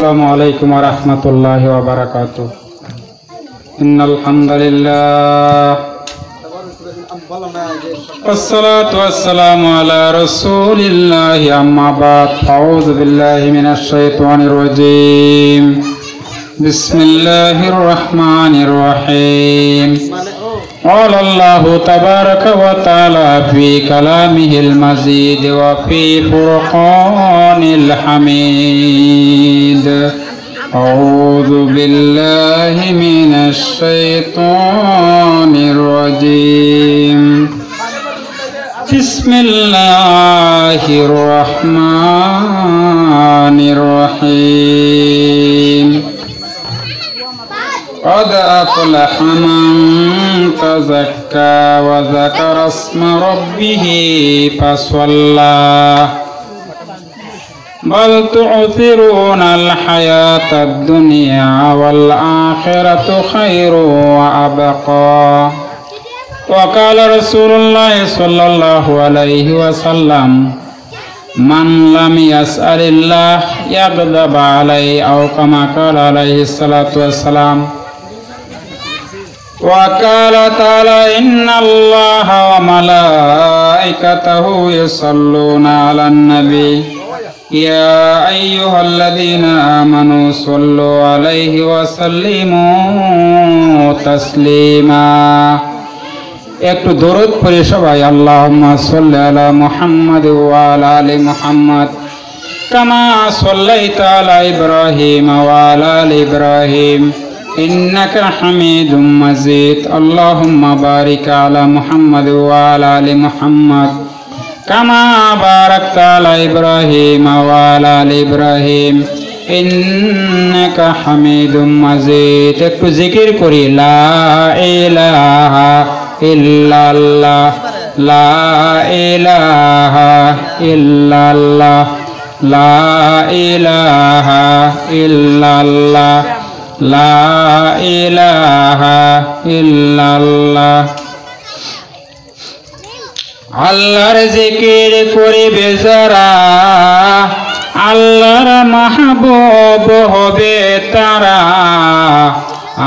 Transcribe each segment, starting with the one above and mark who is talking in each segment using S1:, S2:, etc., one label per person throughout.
S1: আসসালামু আলাইকুম ওয়া রাহমাতুল্লাহি ওয়া বারাকাতুহু। ইন্নাল হামদুলিল্লাহ ওয়াসসালাতু ওয়াসসালামু আলা রাসূলিল্লাহ আম্মা বাদ। আউযু বিল্লাহি মিনাশ শাইতানির রাজীম। বিসমিল্লাহির রহমানির রহিম। قال الله تبارك وتعالى في كلامه المجيد وفي فرقان الحميد. أعوذ بالله من الشيطان الرجيم. بسم الله الرحمن الرحيم. قد أفلح من تزكى وذكر اسم ربه فصلى بل تؤثرون الحياة الدنيا والآخرة خير وأبقى. وقال رسول الله صلى الله عليه وسلم من لم يسأل الله يغضب عليه أو كما قال عليه الصلاة والسلام. وقال تعالى إن الله وملائكته يصلون على النبي يا أيها الذين آمنوا صلوا عليه وسلموا تسليما. একটু দরুদ পড়ি সবাই। আল্লাহুম্মা সাল্লি আলা মুহাম্মাদ ওয়া আলা আলি মুহাম্মাদ কামা সাল্লাইতা আলা ইব্রাহিম ওয়া আলা আলি ইব্রাহিম ইন্নাকা হামিদুম মাজিদ। আল্লাহুম্মা বারিক আলা মুহাম্মাদ ওয়া আলা আলি মুহাম্মাদ কামা বারাকতা আলা ইব্রাহিম ওয়া আলা আলি ইব্রাহিম ইন্নাকা হামিদুম মাজিদ। একটু জিকির করি লা ইলাহা ইল্লাল্লাহ লা ইলাহা ইল্লাল্লাহ লা ইলাহা ইল্লাল্লাহ লা ইলাহা ইল্লাল্লাহ। আল্লাহর জিকির করিবে যারা আল্লাহর মাহবুব হবে তারা,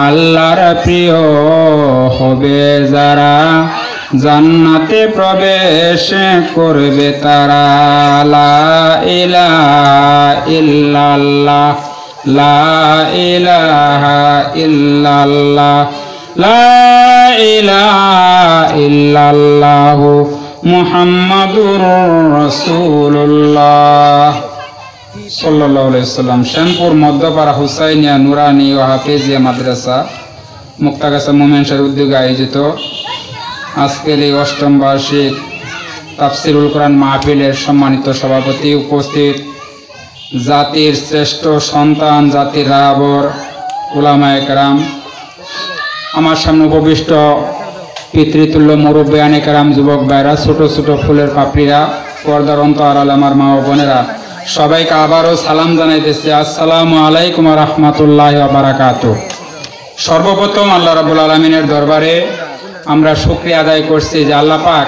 S1: আল্লাহর প্রিয় হবে যারা জান্নাতে প্রবেশ করবে তারা। লা ইলাহা ইল্লাল্লাহ লা ইলাহা ইল্লাল্লাহ লা ইলাহা ইল্লাল্লাহ মুহাম্মাদুর রাসূলুল্লাহ সাল্লাল্লাহু আলাইহি ওয়াসাল্লাম। শ্যামপুর মধ্যপাড়া হুসাইনিয়া নুরানি ও হাফেজিয়া মাদ্রাসা মুক্তাগাছা মোমেনশার উদ্যোগে আয়োজিত আজকের এই অষ্টম বার্ষিক তাফসিরুল কোরআন মাহফিলের সম্মানিত সভাপতি, উপস্থিত জাতির শ্রেষ্ঠ সন্তান, জাতির রাহবর উলামায়ে কেরাম, আমার সামনে উপবিষ্ট পিতৃতুল্য মুরব্বিয়ানে কেরাম, যুবক ভাইরা, ছোট ছোট ফুলের পাপড়িরা, পর্দার অন্তরাল আমার মা ও বোনেরা, সবাইকে আবারও সালাম জানাইতেছি। আসসালামু আলাইকুম ওয়া রাহমাতুল্লাহি ওয়া বারাকাতুহু। সর্বপ্রথম আল্লাহ রাব্বুল আলামিনের দরবারে আমরা শুকরিয়া আদায় করছি যে আল্লাহ পাক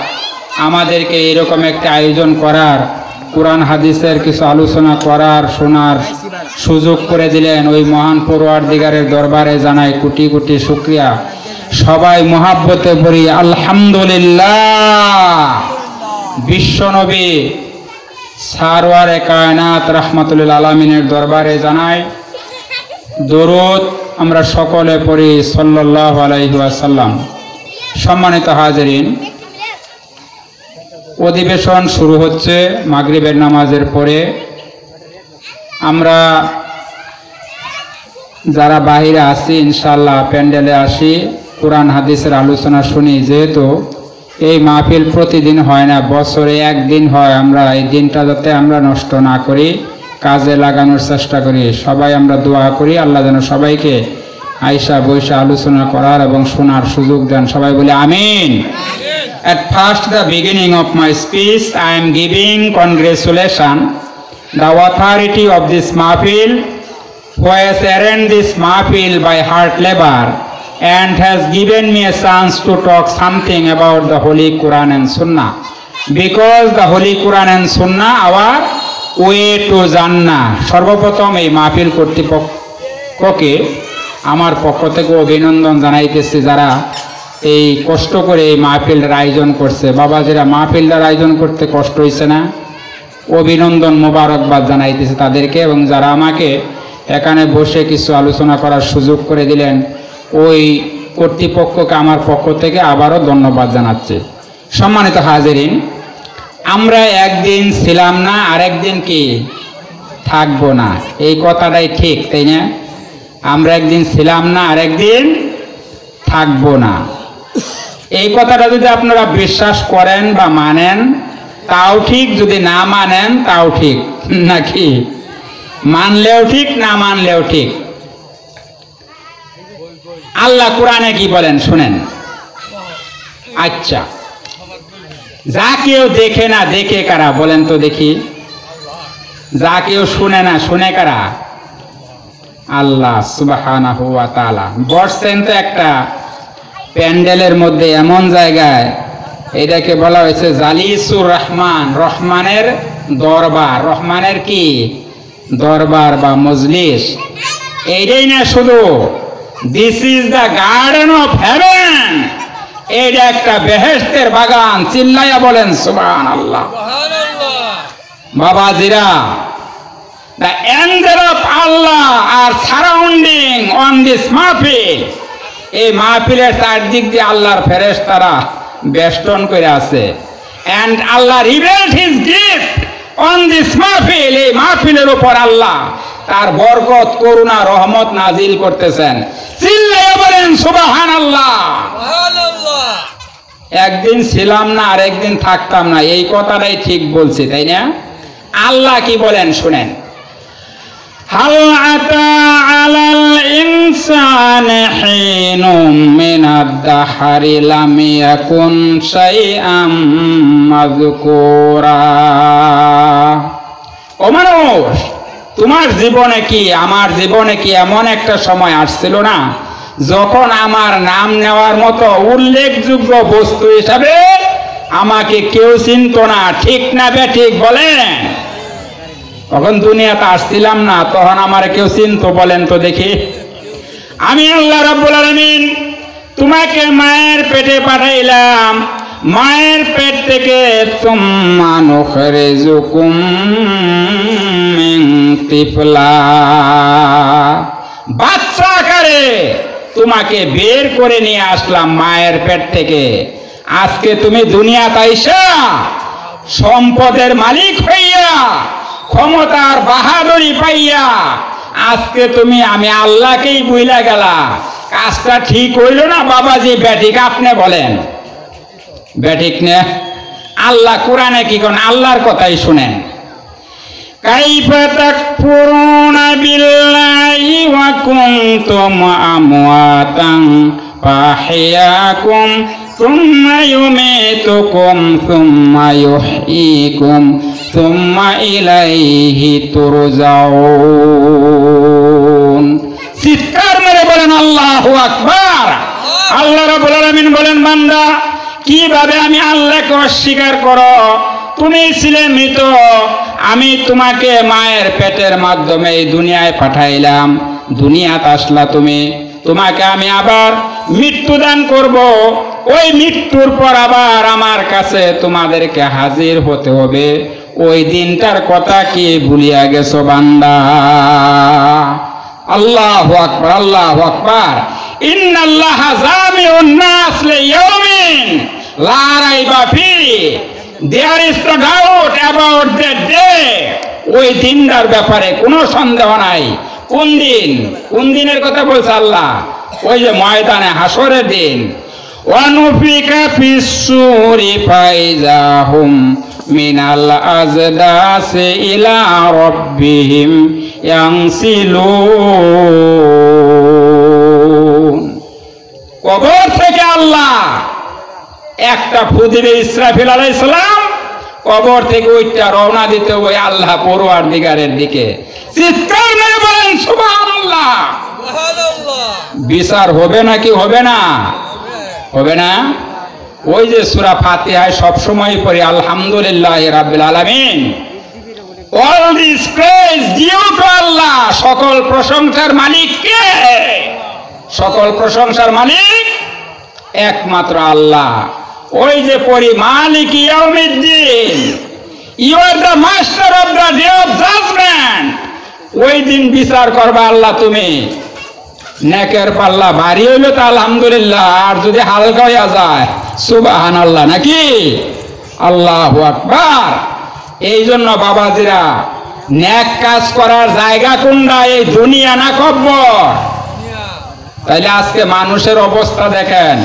S1: আমাদেরকে এরকম একটা আয়োজন করার, কোরআন হাদিসের কিছু আলোচনা করার, শোনার সুযোগ করে দিলেন। ওই মহান পরওয়ারদিগারের দরবারে জানাই কোটি কোটি শুকরিয়া। সবাই মহাব্বতে পড়ি আলহামদুলিল্লাহ। বিশ্বনবী সারওয়ারে কায়নাত রাহমাতুল আলামিনের দরবারে জানাই দরুদ। আমরা সকলে পড়ি সাল্লাল্লাহু আলাইহি ওয়াসাল্লাম। সম্মানিত হাজিরিন, অধিবেশন শুরু হচ্ছে মাগরিবের নামাজের পরে। আমরা যারা বাহিরে আছি ইনশাআল্লাহ প্যান্ডেলে আসি, কোরআন হাদিসের আলোচনা শুনি। যেহেতু এই মাহফিল প্রতিদিন হয় না, বছরে একদিন হয়, আমরা এই দিনটা যাতে আমরা নষ্ট না করি, কাজে লাগানোর চেষ্টা করি। সবাই আমরা দোয়া করি আল্লাহ যেন সবাইকে আইসা বৈশা আলোচনা করার এবং শোনার সুযোগ দেন। সবাই বলে আমিন। At first, the beginning of my speech, I am giving congratulations the authority of this mahfil, who has arranged this mahfil by hard labor and has given me a chance to talk something about the Holy Quran and Sunnah, because the Holy Quran and Sunnah our way to জান্নাহ। সর্বপ্রথম এই মাহফিল কর্তৃপক্ষকে আমার পক্ষ থেকে অভিনন্দন জানাইতেছি, যারা এই কষ্ট করে এই মাহফিলটার আয়োজন করছে। বাবাজিরা, মাহফিলটার আয়োজন করতে কষ্ট হয়েছে না? অভিনন্দন, মোবারকবাদ জানাইতেছে তাদেরকে। এবং যারা আমাকে এখানে বসে কিছু আলোচনা করার সুযোগ করে দিলেন, ওই কর্তৃপক্ষকে আমার পক্ষ থেকে আবারও ধন্যবাদ জানাচ্ছি। সম্মানিত হাজিরিন, আমরা একদিন ছিলাম না, আরেকদিন কি থাকবো না, এই কথাটাই ঠিক, তাই না? আমরা একদিন ছিলাম না, আরেকদিন থাকবো না। এই কথাটা যদি আপনারা বিশ্বাস করেন বা মানেন তাও ঠিক, যদি না মানেন তাও ঠিক, নাকি? মানলেও ঠিক, না মানলেও ঠিক। আল্লাহ কোরআনে কি বলেন শুনেন। আচ্ছা, যা কেউ দেখে না দেখে কারা বলেন তো দেখি? যা কেউ শুনে না শুনে কারা? আল্লাহ সুবহানাহু ওয়া তাআলা। বসছেন তো একটা প্যান্ডেলের মধ্যে, এমন জায়গায়, এটাকে বলা হয়েছে জালিসুর রহমান, রহমানের দরবার। রহমানের কি দরবার বা মজলিস? এইটাই না শুধু, this is the garden of haven, এইটা একটা বেহেশতের বাগান। চিল্লাইয়া বলেন সুবহানাল্লাহ। বাবাজিরা, the angel of Allah are surrounding on this mahfil. এই মাহফিলের চারদিক দিয়ে আল্লাহর ফেরেশতারা বেষ্টন করে আছে। and Allah revealed his gift on this mahfil. এই মাহফিলের উপর আল্লাহ তার বরকত, করুণা, রহমত নাজিল করতেছেন। চিল্লাইয়া বলেন সুবহানাল্লাহ। সুবহানাল্লাহ। একদিন ছিলাম না, আরেকদিন থাকতাম না, এই কথাটাই ঠিক বলছি, তাই না? আল্লাহ কি বলেন শুনেন। হাল আতা আলাল ইনসানি হিনুম মিনাদ দাহরি লাম ইয়াকুন শাইআম মাযকুরা। ও মানুষ, তোমার জীবনে কি, আমার জীবনে কি এমন একটা সময় আসছিল না যখন আমার নাম নেওয়ার মতো উল্লেখযোগ্য বস্তু হিসাবে আমাকে কেউ চিনত না? ঠিক না বেঠিক বলেন? তখন দুনিয়াতে আসছিলাম না, তখন আমার কেউ চিনত বলেন তো দেখি? আমি আল্লাহ রাব্বুল আলামিন তোমাকে মায়ের পেটে পাঠাইলাম, মায়ের পেট থেকে সুম্মা নুখরিজুকুম মিন তিফলা, বাচ্চা আকারে তোমাকে বের করে নিয়ে আসলাম মায়ের পেট থেকে। আজকে তুমি দুনিয়াতে আইসা সম্পদের মালিক হইয়া, ক্ষমতার বাহাদুরি পাইয়া আজকে তুমি আমি আল্লাহকেই বুইলা গেলা। কাজটা ঠিক হইল না বাবাজি? বেঠিক আপনি বলেন, বেঠিক নে? আল্লাহ কোরআনে কি কোন? আল্লাহর কথাই শুনেন। কাইফা তাকফুরুনা বিল্লাহি ওয়া কুনতুম আমওয়াতান ফাহিয়াকুম সুম্মা ইউমীতুকুম সুম্মা ইউহয়ীকুম সুম্মা ইলাইহি তুরজাউন। চিৎকার মেরে বলেন আল্লাহু আকবার। আল্লাহ রাব্বুল আলামিন বলেন, বান্দা, কিভাবে আমি আল্লাহকে অস্বীকার করো? তুমি ছিলে মৃত, আমি তোমাকে মায়ের পেটের মাধ্যমে এই দুনিয়ায় পাঠাইলাম, দুনিয়াতে আসলা তুমি, তোমাকে আমি আবার মৃত্যু দান করব। ওই মৃত্যুর পর আবার আমার কাছে তোমাদেরকে হাজির হতে হবে। ওই দিনটার কথা কি ভুলিয়া গেছো বান্দা? আল্লাহু আকবার, আল্লাহু আকবার। ইন্নাল্লাহা জামিউন নাস লিয়াউমিন লা রাইবা ফিহি। There is no doubt about that day. ওই দিনটার ব্যাপারে কোনো সন্দেহ নাই। কোন দিন? কোন দিনের কথা বলছে আল্লাহ? ওই যে ময়দানে হাসরের দিন। ওয়ানুফিকা ফিস-সূরি ফাইযাহুম মিনাল আজদাসি ইলা রাব্বিহিম ইয়ানসিলুন। কবর থেকে আল্লাহ একটা ফু দিবে ইসরাফিল আলাইহিস সালাম, কবর থেকে ওইটা রওনা দিতে ওই আল্লাহ পরওয়ারদিগারের দিকে। চিৎকার মেরে বলেন সুবহানাল্লাহ। সুবহানাল্লাহ। বিচার হবে নাকি হবে না? হবে না? ওই যে সূরা ফাতিহায় সব সময় পড়ি আলহামদুলিল্লাহি রাব্বিল আলামিন, All this praise due to Allah. সকল প্রশংসার মালিক কে? সকল প্রশংসার মালিক একমাত্র আল্লাহ। ওই যে পড়ি মালিক ইয়াউমিদ্দিন, you are the master of the day of judgment. ওই দিন বিচার করবা আল্লাহ তুমি। নেকের পাল্লা ভারী হইলো তো আলহামদুলিল্লাহ, আর যদি হালকা হইয়া যায় সুবহানাল্লাহ, নাকি? আল্লাহু আকবার। এই জন্য বাবাজিরা, নেক কাজ করার জায়গা কোনটা? এই দুনিয়া না কবর? তাইলে আজকে মানুষের অবস্থা দেখেন।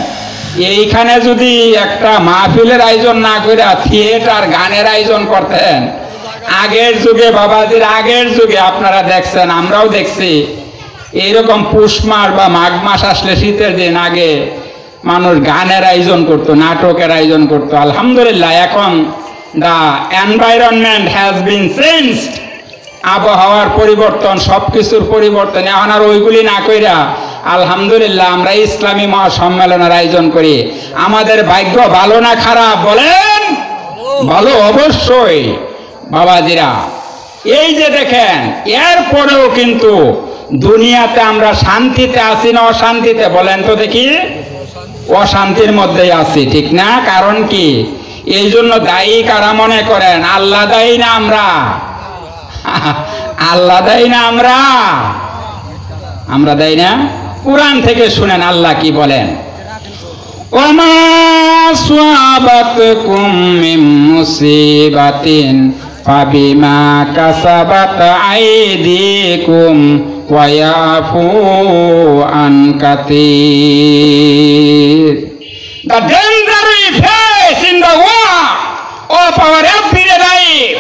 S1: এইখানে যদি একটা মাহফিলের আয়োজন না করে থিয়েটার গানের আয়োজন করতেন, আগের যুগে বাবাজির, আগের যুগে আপনারা দেখছেন, আমরাও দেখছি, এইরকম পুষ মাস বা মাঘ মাস আসলে শীতের দিন আগে মানুষ গানের আয়োজন করতো, নাটকের আয়োজন করতো। আলহামদুলিল্লাহ, এখন the environment has been changed, আবহাওয়ার পরিবর্তন, সবকিছুর পরিবর্তন। এখন আর ওইগুলি না কইরা আলহামদুলিল্লাহ আমরা ইসলামী মহাসম্মেলনের আয়োজন করি। আমাদের ভাগ্য ভালো না খারাপ বলেন? ভালো, অবশ্যই বাবাজিরা। এই যে দেখেন, এরপরেও কিন্তু দুনিয়াতে আমরা শান্তিতে আছি না অশান্তিতে? বলেন তো দেখি। অশান্তির মধ্যেই আছি, ঠিক না? কারণ কি? এই জন্য দায়ী কারা মনে করেন? আল্লাহ দায়ী না আমরা? আল্লাহ দায়ী না আমরা? আমরা দায়ী না? কুরআন থেকে শুনেন আল্লাহ কি বলেন। ওমা সাবাতকুম মিন মুসিবাতিন ফাবিমা কাসাবাত আইদিকুম ওয়া ইয়াফু আন কাতীর। The danger we face in the war of our everyday life,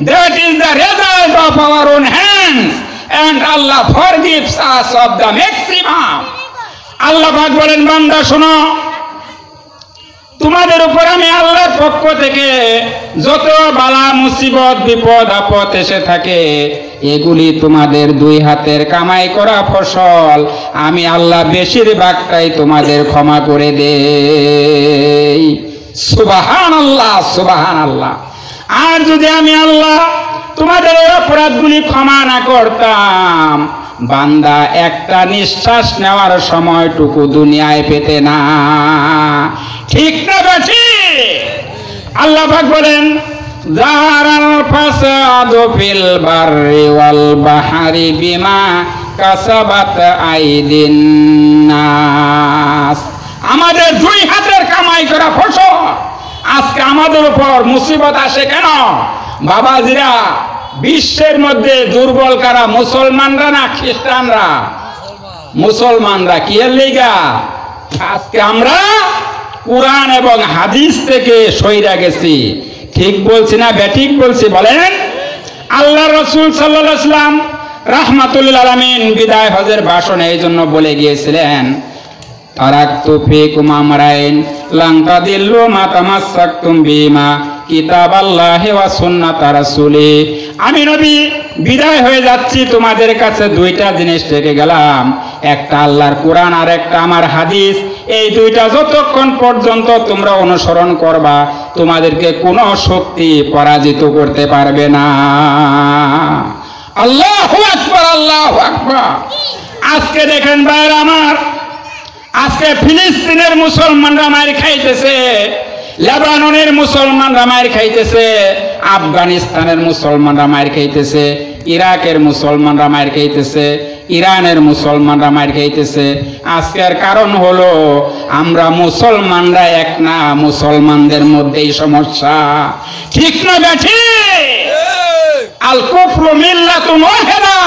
S1: that is the result of our own hands, and Allah forgives us of the maximum. আল্লাহ পাক বলেন, বান্দা শোনো, তোমাদের উপর আমি আল্লাহর পক্ষ থেকে যত বালা মুসিবত বিপদ আপদ এসে থাকে, এগুলি তোমাদের দুই হাতের কামাই করা ফসল। আমি আল্লাহ বেশিরভাগটাই তোমাদের ক্ষমা করে দেই। সুবহানাল্লাহ, সুবহানাল্লাহ। আর যদি আমি আল্লাহ তোমাদের এই অপরাধগুলি ক্ষমা না করতাম, বান্দা একটা নিঃশ্বাস নেওয়ার সময়টুকু দুনিয়ায় পেতে না। ঠিক না বেঠি? আল্লাহ পাক বলেন, যারাল ফাসাদু ফিল বাররি ওয়াল বাহরি বিমা কাসাবাত আইদিন নাস। আমাদের দুই হাতের কামাই করা ফসল আজকে আমাদের উপর মুসিবত আসে কেন? বাবাজিরা, বিশ্বের মধ্যে দুর্বল কারা? মুসলমানরা না খ্রিস্টানরা? মুসলমানরা। কি এর লিগা? আজকে আমরা কুরআন এবং হাদিস থেকে সইরা গেছি। ঠিক বলছি না বেঠিক বলছি বলেন? আল্লাহ রাসূল সাল্লাল্লাহু আলাইহি ওয়াসাল্লাম রাহমাতুল আলামিন বিদায় হজের ভাষণে এই জন্য বলে গিয়েছিলেন, তারাকতু ফিকুম আমরাইন লান তাদিল্লু মা তামাসসাকতুম বিমা কিতাবাল্লাহি ওয়া সুন্নাত রাসূলি। আমি নবী বিদায় হয়ে যাচ্ছি, তোমাদের কাছে দুইটা জিনিস রেখে গেলাম, একটা আল্লাহর কোরআন আর একটা আমার হাদিস। এই দুইটা যতক্ষণ পর্যন্ত তোমরা অনুসরণ করবা, তোমাদেরকে কোনো শক্তি পরাজিত করতে পারবে না। আল্লাহু আকবার, আল্লাহু আকবার। আজকে দেখেন ভাইরা আমার, আজকে ফিলিস্তিনের মুসলমানরা মার খাইতেছে, লেবাননের মুসলমানরা মার খাইতেছে, আফগানিস্তানের মুসলমানরা মার খাইতেছে, ইরাকের মুসলমানরা মার খাইতেছে, ইরানের মুসলমানরা মার খাইতেছে। আজকের কারণ হলো আমরা মুসলমানরা এক না, মুসলমানদের মধ্যেই সমস্যা। ঠিক না বেঠি? আল কুফরু মিল্লাতুন ওয়াহিদা।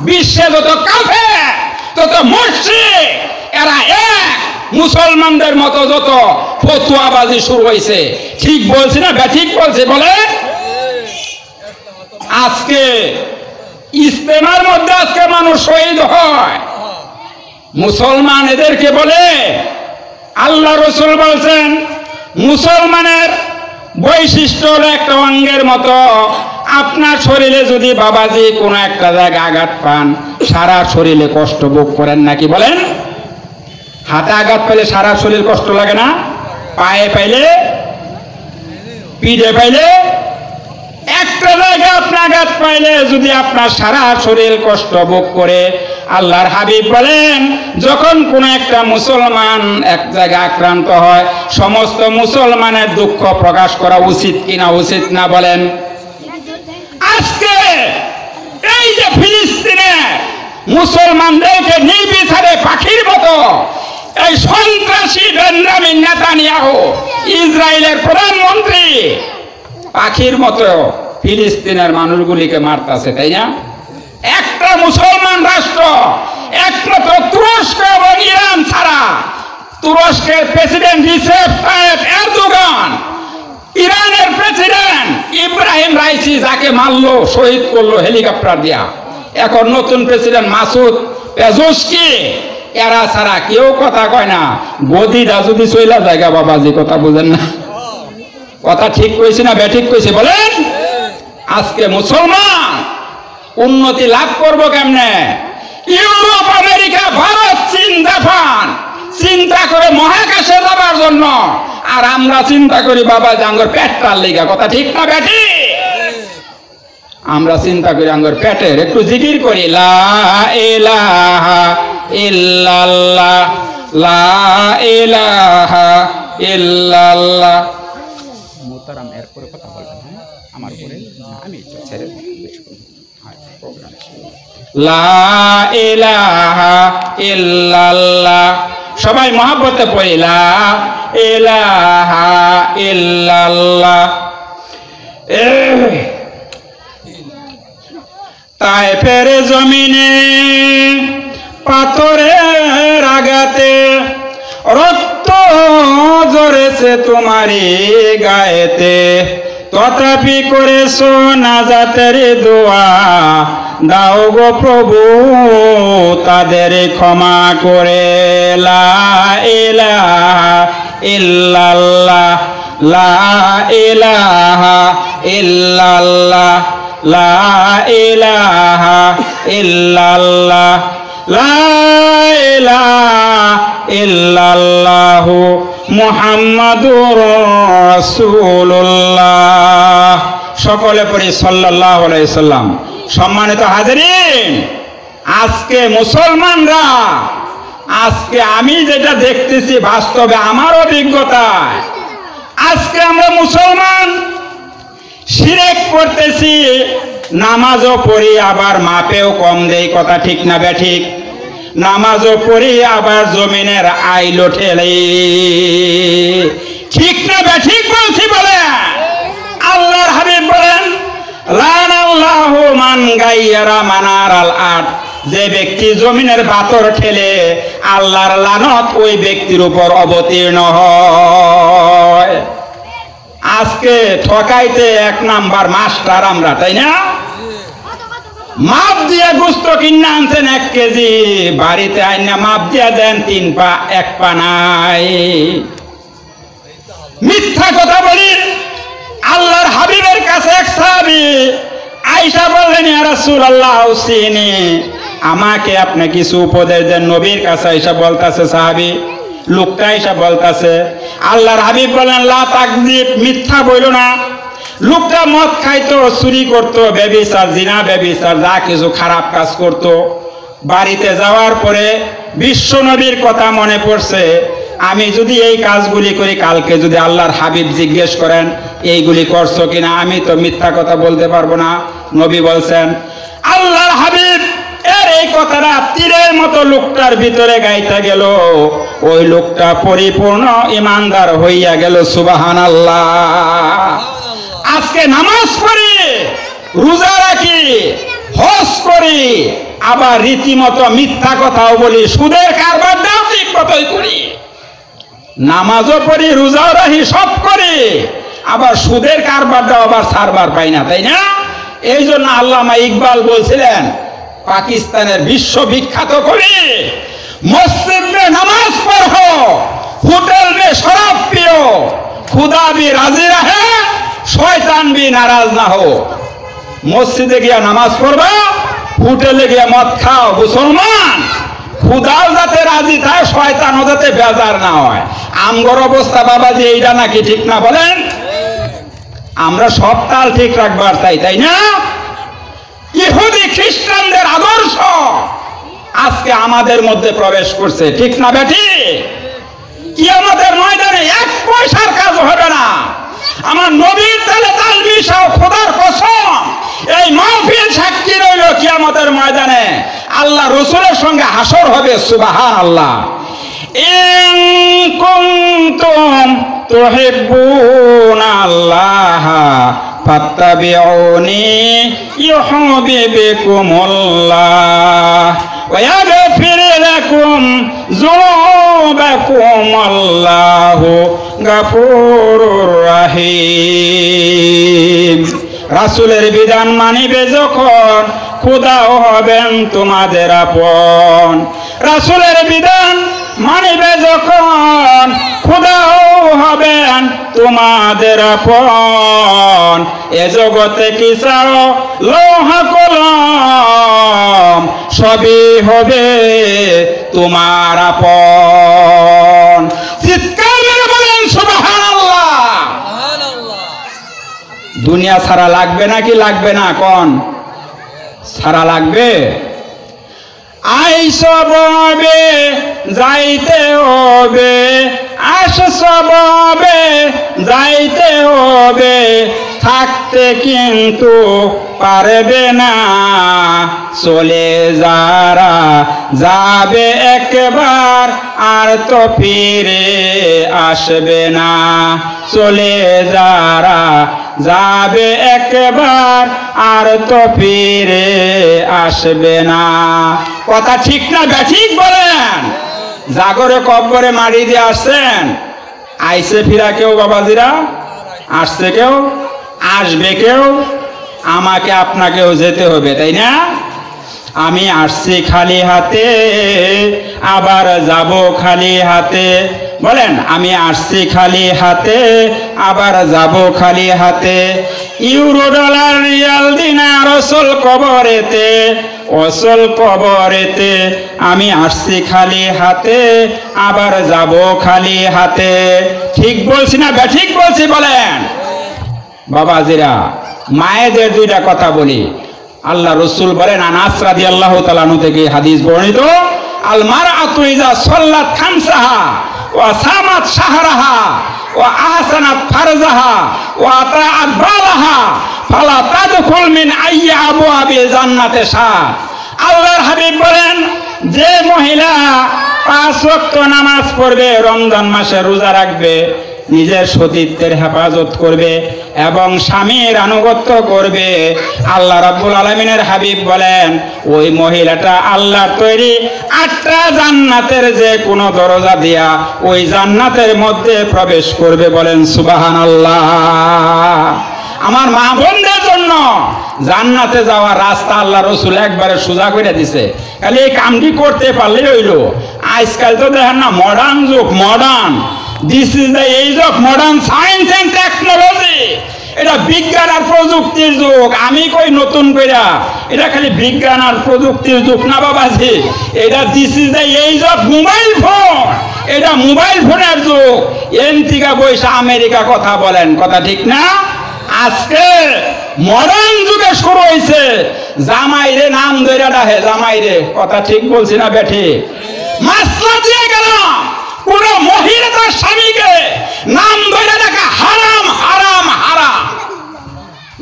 S1: বিশ্বে যত কাফের, তত মুশরিক, এরা এক। মুসলমানদের মতো যত ফতুয়াবাজি শুরু হয়েছে। ঠিক বলছি না বেঠিক বলছি বলে? আজকে ইস্তেমার মধ্যে আজকে মানুষ শহীদ হয়, মুসলমান এদেরকে বলে। আল্লাহ রাসূল বলছেন, মুসলমানের বৈশিষ্ট্য হলো একটা অঙ্গের মতো। আপনার শরীরে যদি বাবাজি কোনো একটা জায়গায় আঘাত পান, সারা শরীরে কষ্ট ভোগ করেন নাকি বলেন? হাতে আঘাত পেলে সারা শরীর কষ্ট লাগে না? পায়ে পাইলে, পিঠে পাইলে,
S2: একটা জায়গায় আপনি আঘাত পাইলে যদি আপনার সারা শরীর কষ্ট ভোগ করে, আল্লাহর হাবিব বলেন যখন কোন একটা মুসলমান এক জায়গায় আক্রান্ত হয়, সমস্ত মুসলমানের দুঃখ প্রকাশ করা উচিত কিনা উচিত না বলেন? আজকে এই যে ফিলিস্তিনে মুসলমানদেরকে নির্বিচারে পাখির মতো এই সন্ত্রাসী বেঞ্জামিন নেতানিয়াহু ইসরায়েলের প্রধানমন্ত্রী পাখির মতো ফিলিস্তিনের মানুষগুলিকে মারতেছে, তাই না? একটা মুসলমান রাষ্ট্র একমাত্র তুরস্ক এবং ইরান ছাড়া, তুরস্কের প্রেসিডেন্ট রিসেপ তাইয়েপ এরদোগান, ইরানের প্রেসিডেন্ট ইব্রাহিম রাইসি যাকে মারলো, শহীদ করলো হেলিকপ্টার দিয়া, এখন নতুন প্রেসিডেন্ট মাসুদ পেজোস্কি, এরা ছাড়া কেউ কথা কয় না। গদিটা যদি চইলা জায়গা বাবাজি, কথা বুঝেন না? কথা ঠিক কইছি না বেঠিক কইছি বলেন? আজকে মুসলমান উন্নতি লাভ করবো কেমনে? ইউরোপ, আমেরিকা, ভারত, চীন, জাপান চিন্তা করে মহাকাশে যাবার জন্য, আর আমরা চিন্তা করি বাবা যে আঙ্গর পেটটার লেগা। কথা ঠিক না বেঠি? আমরা চিন্তা করি আঙ্গর পেটের, একটু জিকির করি লা ইলাহা ইল্লাল্লাহ, লা ইলাহা ইল্লাল্লাহ। মোহতারাম এরপরে কথা বলবেন, হ্যাঁ আমার উপরে, আমি ছেড়ে লা ইলাহা ইল্লাল্লাহ। সবাই মহব্বতে পড়ি লা ইলাহা ইল্লাল্লাহ। তায়েফের জমিনে পাথরের আঘাতে রক্ত ঝরেছে তোমারই গায়েতে, তথাপি করেছো নাজাতের দোয়া, দাও গো প্রভু তাদের ক্ষমা করে। লা ইলাহা ইল্লাল্লাহ, লা ইলাহা ইল্লাল্লাহ, লা ইলাহা ইল্লাল্লাহ, লা ইলাহা ইল্লাল্লাহু মুহাম্মাদুর রাসূলুল্লাহ। সকলে পড়ি সাল্লাল্লাহু আলাইহি সাল্লাম। সম্মানিত হাজিরিন, আজকে মুসলমানরা, আজকে আমি যেটা দেখতেছি বাস্তবে আমার অভিজ্ঞতায়, আজকে আমরা মুসলমান শিরক করতেছি, নামাজও পড়ি আবার মাপেও কম দেই। কথা ঠিক না বেঠিক? নামাজও পড়ি আবার জমিনের আইলো ঠেলে, ঠিক না বেঠিক বলছি বলে? আল্লাহর হাবিব বলেন লানাল্লাহু মান গায়্যারা মানারাল আরদ, যে ব্যক্তি জমিনের পাথর ঠেলে, আল্লাহর লানত ওই ব্যক্তির উপর অবতীর্ণ হয়। আজকে ঠকাইতে এক নাম্বার মাস্টার আমরা, তাই না? মাপ দিয়ে গোস্ত কিনে আনছেন 1 কেজি, বাড়িতে আইনা মাপ দিয়ে দেন 3 পা, 1 পা নাই। মিথ্যা কথা বলি। আল্লাহর হাবিবের কাছে এক সাহাবী আয়েশা বললেন, ইয়া রাসূলুল্লাহ উসিনি, আমাকে আপনি কিছু উপদেশ দেন। নবীর কাছে আয়েশা বলতাছে, সাহাবী লোকটা আয়েশা বলতাছে, আল্লাহর হাবিব বলেন লা তাকযিব, মিথ্যা বইলো না। লোকটা মদ খাইতো, চুরি করতো, ব্যভিচার, জিনা ব্যভিচার, যা কিছু খারাপ কাজ করতো। বাড়িতে যাওয়ার পরে বিশ্ব নবীর কথা মনে পড়ছে, আমি যদি এই কাজগুলি করি, কালকে যদি আল্লাহর হাবিব জিজ্ঞেস করেন এইগুলি করছো কিনা, আমি তো মিথ্যা কথা বলতে পারবো না। নবী বলছেন, আল্লাহর হাবিব এর এই কথাটা তীরের মতো লোকটার ভিতরে গাইতে গেল, ওই লোকটা পরিপূর্ণ ইমানদার হইয়া গেল। সুবহানাল্লাহ। আজকে নামাজ পড়ি, রোজা রাখি, হজ করি, আবার রীতিমতো মিথ্যা কথাও বলি, সুদের কারবারটাও ঠিক মতোই করি। নামাজও পড়ি, রোজাও রাখি, সব করি, আবার সুদের কারবারটাও আবার ছাড়বার পাই না, তাই না? এই জন্য আল্লামা ইকবাল বলছিলেন, পাকিস্তানের বিশ্ববিখ্যাত কবি, মসজিদ মে নামাজ পড়ো, হোটেল মে শরাব পিও, খুদা ভি রাজি রহে, শয়তান ভি নারাজ না হো। মসজিদে গিয়া নামাজ পড়বা, হোটেলে গিয়া মদ খাও, মুসলমান খুদাও যাতে রাজি থাকে, শয়তানও যাতে বেজার না হয়। আমগর অবস্থা বাবাজি এইটা নাকি ঠিক না বলেন? আমরা সব তাল ঠিক রাখবার তাই না? ইহুদি খ্রিস্টানদের আদর্শ আজকে আমাদের মধ্যে প্রবেশ করছে, ঠিক না বেটি? কিয়ামতের ময়দানে এক পয়সার কাজ হবে না। আমার নবীর তালে তাল মিশাও, খোদার কসম এই মাহফিল সাক্ষী রইল কিয়ামতের ময়দানে আল্লাহ রসুলের সঙ্গে হাসর হবে। সুবহানাল্লাহ। ইন কুনতুম তুহিব্বুনাল্লাহ ফাত্তাবিউনি ইউহিব্বুকুমুল্লাহ ওয়া ইয়াগফির লাকুম যুনুবাকুম আল্লাহু গফুরুর রহিম। রাসূলের বিধান মানিবে যখন খোদাও হবেন তোমাদের আপন। রাসূলের বিধান মানিবে যখন খোদাও হবেন তোমাদের আপন। এ জগতে কি চাও লৌহ কলম সবই হবে তোমার আপন। চিৎকার মেরে বলেন সুবহানাল্লাহ। দুনিয়া ছাড়া লাগবে নাকি লাগবে না? কোন ছাড়া লাগবে? আইস ববে যাইতে হবে, আসস ববে যাইতে হবে, থাকতে কিন্তু পারবে না। চলে যারা যাবে একবার আর তো ফিরে আসবে না। চলে যারা যাবে একবার আর তো ফিরে আসবে না। কথা ঠিক না বেঠিক বলেন? জাগরে কব্বরে মাটি দিয়ে আসছেন, আইসে ফিরা কেউ বাবাজিরা? আসছে কেউ? আসবে কেউ? আমাকে আপনাকেও যেতে হবে, তাই না? আমি আসছি খালি হাতে, আবার যাব খালি হাতে। বলেন, আমি আসছি খালি হাতে, আবার যাব খালি হাতে। ইউরো ডলার রিয়াল দিনার অসল কবরেতে, অসল কবরেতে। আমি আসছি খালি হাতে, আবার যাব খালি হাতে। ঠিক বলছি না ঠিক বলছি বলেন? বাবাজিরা, মায়েদের দুইটা কথা বলি। আল্লাহ রসুল বলেন, আনাস রাদিয়াল্লাহু তাআলা আনহু থেকে হাদিস বর্ণিত, আল মারআতু ইযা সাল্লাত খামসাহা ওয়া সামাত শাহরাহা ওয়া আহসানাত ফারজাহা ওয়া আতাআত বালাহা ফালা তাদখুল মিন আইয়্যি আবওয়াবিল জান্নাতি শা। আল্লাহর হাবিব বলেন, যে মহিলা 5 ওয়াক্ত নামাজ পড়বে, রমজান মাসে রোজা রাখবে, নিজের সতীত্বের হেফাজত করবে এবং স্বামীর আনুগত্য করবে, আল্লাহ রাব্বুল আলামিনের হাবিব বলেন ওই মহিলাটা আল্লাহর তৈরি 8টা জান্নাতের যে কোনো দরজা দিয়া ওই জান্নাতের মধ্যে প্রবেশ করবে। বলেন সুবহানাল্লাহ। আমার মা বোনদের জন্য জান্নাতে যাওয়ার রাস্তা আল্লাহ রসুল একবারে সোজা করে দিছে। খালি এই কামটি করতে পারলেই হইল। আজকাল তো দেখেন না, মডার্ন যুগ, modern. This is the age of modern science and technology. এটা বিজ্ঞান আর প্রযুক্তির যুগ। আমি কই নতুন কইরা, এটা খালি বিজ্ঞান আর প্রযুক্তির যুগ না বাবাজি। এটা this is the age of mobile phone. এটা মোবাইল ফোনের যুগ। এনতিকা বৈশা আমেরিকা কথা বলেন, কথা ঠিক না? আজকে মডার্ন যুগে শুরু হয়েছে। জামাইরে নাম ধরে ডাকে, জামাইরে। কথা ঠিক বলছি না বেঠি? মাসলা দিয়ে গেলাম, কোন মহিলা তার স্বামীকে নাম ধরে ডাকা হারাম, হারাম, হারাম।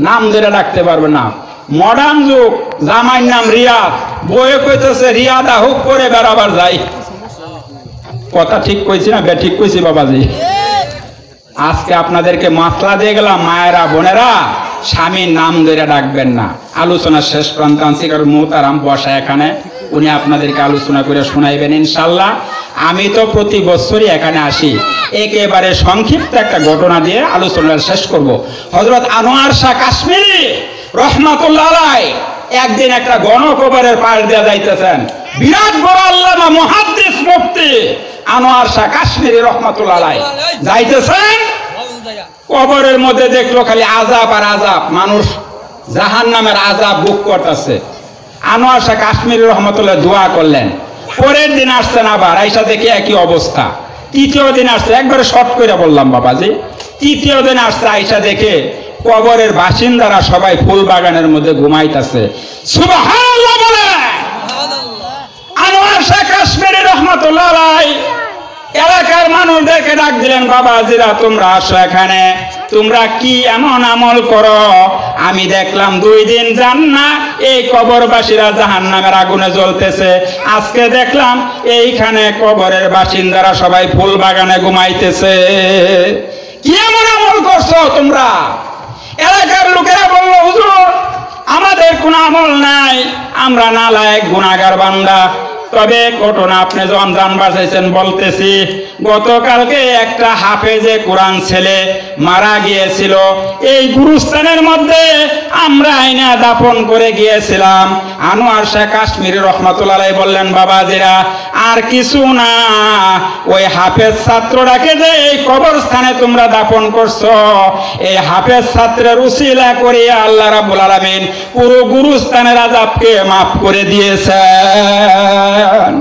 S2: নাম ধরে ডাকতে পারবে না। মডার্ন যুগ। জামাইর নাম রিয়াদ, বয়ে কইতেছে রিয়াদা হুক করে বেড়াবার যাই। কথা ঠিক কইছি না বেঠিক কইছি বাবাজি? আজকে আপনাদেরকে মাসলা দিয়ে গেলাম, মায়েরা বোনেরা, স্বামীর নাম ধরে ডাকবেন না। আলোচনা শেষ প্রান্ত আনছি, কারণ মোহতারাম বসা এখানে, উনি আপনাদেরকে আলোচনা করে শোনাইবেন ইনশাল্লাহ। আমি তো প্রতি বছরই এখানে আসি। একেবারে সংক্ষিপ্ত একটা ঘটনা দিয়ে আলোচনা শেষ করব। হযরত আনোয়ার শাহ কাশ্মীরি রহমাতুল্লাহ আলাইহি একদিন একটা গণকবরের পাশ দিয়ে যাইতেছেন। বিরাট বড় আল্লামা মুহাদ্দিস মুফতি আনোয়ার শাহ কাশ্মীরি রহমাতুল্লাহ আলাইহি যাইতেছেন। কবরের মধ্যে দেখলো খালি আযাব আর আযাব, মানুষ জাহান্নামের আযাব বুক করতেছে। আনোয়ার শাহ কাশ্মীরি রহমাতুল্লাহ দোয়া করলেন। পরের দিন আসছেন আবার, আইসা দেখে একই অবস্থা। তৃতীয় দিন আসছে, একবারে শর্ট করে বললাম বাবাজি। তৃতীয় দিন আসছে, আইসা দেখে কবরের বাসিন্দারা সবাই ফুল বাগানের মধ্যে ঘুমাইতেছে। সুবহানাল্লাহ বলে। আনোয়ার শাহ কাশ্মীরি রহমাতুল্লাহ আলাইহি এলাকার মানুষদেরকে ডাক দিলেন, বাবাজিরা তোমরা আসো এখানে, তোমরা কি এমন আমল করো আমি দেখলাম 2 দিন যান না এই কবরবাসীরা জাহান্নামের আগুনে জ্বলতেছে, আজকে দেখলাম এইখানে কবরের বাসিন্দারা সবাই ফুল বাগানে ঘুমাইতেছে, কি এমন আমল করছো তোমরা? এলাকার লোকেরা বলল, হুজুর আমাদের কোনো আমল নাই, আমরা নালায়েক গুনাহগার বান্দা। তবে ঘটনা আপনি যখন জানবার চাইছেন বলতেছি। গতকালকে একটা হাফেজে কোরআন ছেলে মারা গিয়েছিল, এই গুরুস্থানের মধ্যে আমরা আইনা দাফন করে গিয়েছিলাম। আনোয়ার শাহ কাশ্মীরি রহমাতুল্লাহ আলাইহি বললেন, বাবাজিরা আর কিছু না, ওই হাফেজ ছাত্রটাকে যে এই কবরস্থানে তোমরা দাফন করছো, এই হাফেজ ছাত্রের উসিলা করে আল্লাহ রাব্বুল আলামিন পুরো গুরুস্থানের আযাবকে মাফ করে দিয়েছেন।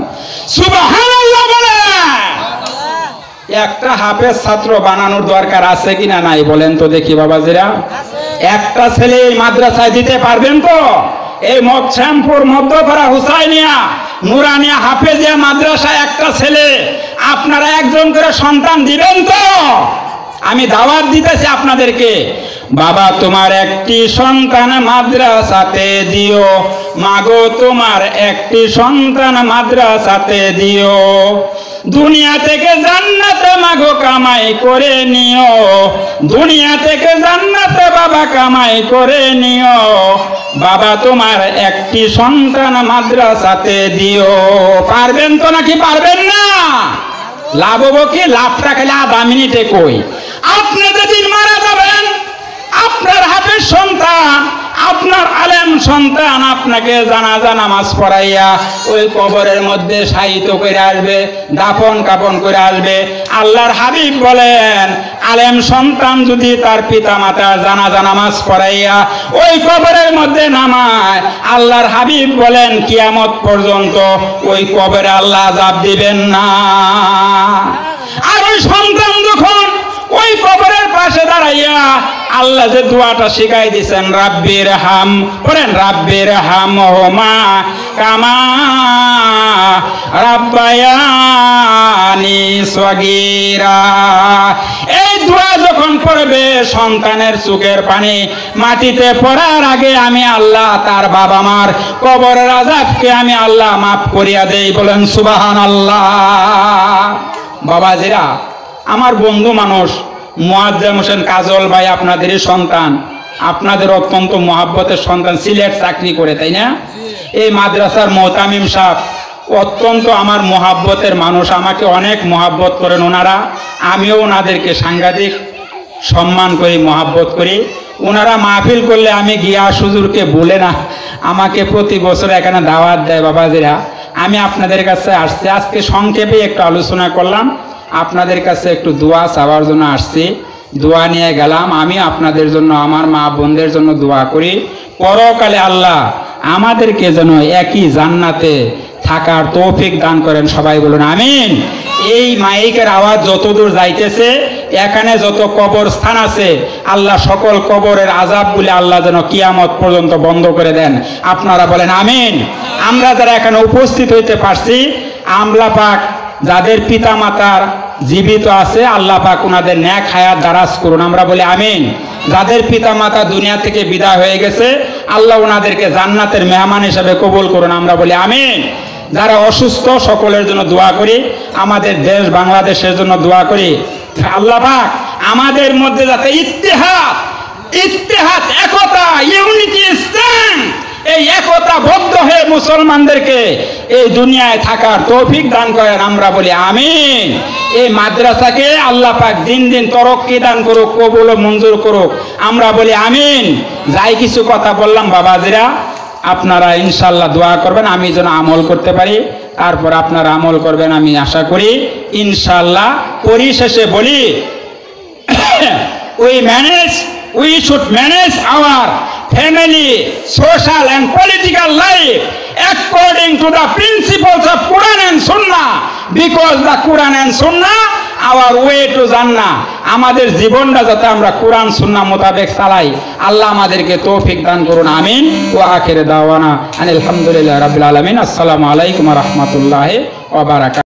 S2: সুবহানাল্লাহ বলে। একটা হাফেজ ছাত্র বানানোর দরকার আছে কিনা নাই বলেন তো দেখি বাবাজিরা? একটা ছেলে এই মাদ্রাসায় দিতে পারবেন তো? এই শ্যামপুর মধ্যপাড়া হুসাইনিয়া নুরানিয়া হাফেজিয়া মাদ্রাসায় একটা ছেলে আপনারা একজন করে সন্তান দিবেন তো? আমি দাওয়াত দিতেছি আপনাদেরকে, বাবা তোমার একটি সন্তান মাদ্রাসাতে দিও, মাগো তোমার একটি সন্তান মাদ্রাসাতে দিও, দুনিয়া থেকে জান্নাতে মাগো কামাই করে নিও, দুনিয়া থেকে জান্নাতে বাবা কামাই করে নিও, বাবা তোমার একটি সন্তান মাদ্রাসাতে দিও। পারবেন তো নাকি পারবেন না? লাভ হবো কি? লাভটা খেলে আধা মিনিটে কই। আপনি যেদিন মারা যাবেন আপনার হাফেজ সন্তান, আপনার আলেম সন্তান আপনাকে জানাজা নামাজ পড়াইয়া ওই কবরের মধ্যে শায়িত করে আসবে, দাফন কাফন করে আসবে। আল্লাহর হাবিব বলেন, আলেম সন্তান যদি তার পিতা মাতার জানাজা নামাজ পড়াইয়া ওই কবরের মধ্যে নামায়, আল্লাহর হাবিব বলেন কিয়ামত পর্যন্ত ওই কবরে আল্লাহ আযাব দিবেন না। আর ওই সন্তান যখন ওই কবরের পাশে দাঁড়াইয়া আল্লাহ যে দোয়াটা শিখাই দিয়েছেন, রাব্বির হাম, পড়েন রাব্বির হাম হোমা কামা রাব্বায়ানি সগীরা, এই দোয়া যখন পড়বে সন্তানের চোখের পানি মাটিতে পড়ার আগে আমি আল্লাহ তার বাবা মার কবরের আযাবকে আমি আল্লাহ মাফ করিয়া দেই। বলেন সুবহানাল্লাহ। বাবাজিরা আমার বন্ধু মানুষ মুয়াজ্জেম হোসেন কাজল ভাই আপনাদেরই সন্তান, আপনাদের অত্যন্ত মহাব্বতের সন্তান, সিলেট চাকরি করে, তাই না? এই মাদ্রাসার মোহতামিম সাহেব অত্যন্ত আমার মহাব্বতের মানুষ, আমাকে অনেক মহাব্বত করেন ওনারা, আমিও ওনাদেরকে সাংঘাতিক সম্মান করি, মহাব্বত করি। ওনারা মাহফিল করলে আমি গিয়া হুজুরকে বলে না, আমাকে প্রতি বছর এখানে দাওয়াত দেয়। বাবাজিরা আমি আপনাদের কাছে আসছি, আজকে সংক্ষেপে একটু আলোচনা করলাম, আপনাদের কাছে একটু দোয়া চাওয়ার জন্য আসছি, দোয়া নিয়ে গেলাম। আমি আপনাদের জন্য, আমার মা বোনদের জন্য দোয়া করি, পরকালে আল্লাহ আমাদেরকে যেন একই জান্নাতে থাকার তৌফিক দান করেন। সবাই বলুন আমিন। এই মাইকের আওয়াজ যতদূর যাইতেছে, এখানে যত কবরস্থান আছে আল্লাহ সকল কবরের আযাবগুলি আল্লাহ যেন কিয়ামত পর্যন্ত বন্ধ করে দেন। আপনারা বলেন আমিন। আমরা যারা এখানে উপস্থিত হইতে পারছি, আল্লাহ পাক যাদের পিতা মাতার জীবিত আছে আল্লাহ পাক ওনাদের নেক হায়াত দারাজ করুন। আমরা বলি আমিন। যাদের পিতা মাতা দুনিয়া থেকে বিদায় হয়ে গেছে আল্লাহ ওনাদেরকে জান্নাতের মেহমান হিসেবে কবুল করুন। আমরা বলি আমিন। যারা অসুস্থ সকলের জন্য দোয়া করি, আমাদের দেশ বাংলাদেশের জন্য দোয়া করি। আল্লাহ পাক আমাদের মধ্যে যাতে ইত্তেহাদ, একতা, ইউনিটি, স্ট্রেংথ, এই একতাবদ্ধ হয়ে মুসলমানদেরকে এই দুনিয়ায় থাকার তৌফিক দান করেন। আমরা বলি আমিন। এই মাদ্রাসাকে আল্লাহ পাক দিন দিন তরক্কি দান করুক, কবুল ও মঞ্জুর করুক। আমরা বলি আমিন। যাই কিছু কথা বললাম বাবাজিরা, আপনারা ইনশাল্লাহ দোয়া করবেন আমি যেন আমল করতে পারি, তারপর আপনারা আমল করবেন আমি আশা করি ইনশাল্লাহ। পরিশেষে বলি we should manage our family, social and political life according to the principles of Quran and Sunnah, because the Quran and Sunnah hour way to জান্নাহ, আমাদের জীবনটা যাতে আমরা কোরআন সুন্নাহ মোতাবেক চালাই, আল্লাহ আমাদেরকে তৌফিক দান করুন, আমিন। ওয়া আখির দাওয়ানা আলহামদুলিল্লাহি রাব্বিল আলামিন। আসসালামু আলাইকুম ওয়া রাহমাতুল্লাহি ওয়া বারাকাতুহু।